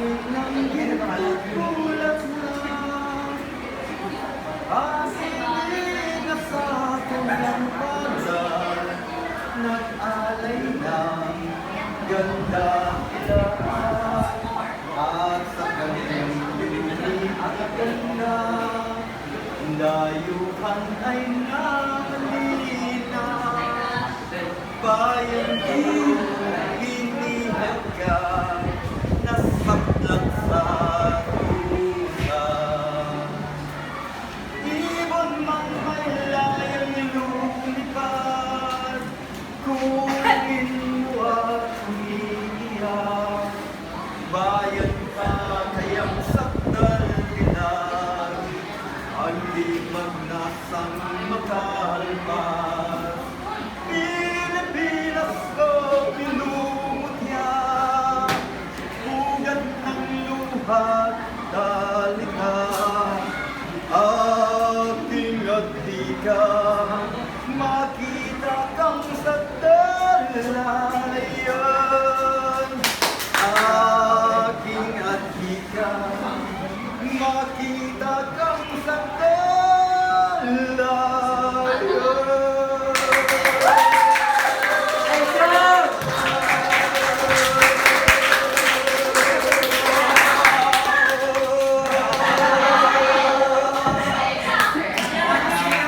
ng ginagulak na asin na sa kanyang pagal, nag-alay ng ganda nila at sa kanyang piling at ganda, dayuhan ay nakalina. Bayan din inihag ka, nasaklang sa tusa. Ibon man may layang lumipad, kunin mo at umiiyak. Bayan ka kayang sakdal pinag, ang libag nasang makalpas. Pilipinas ko pinumutya, ugat ng luha't dalika, ating adhika.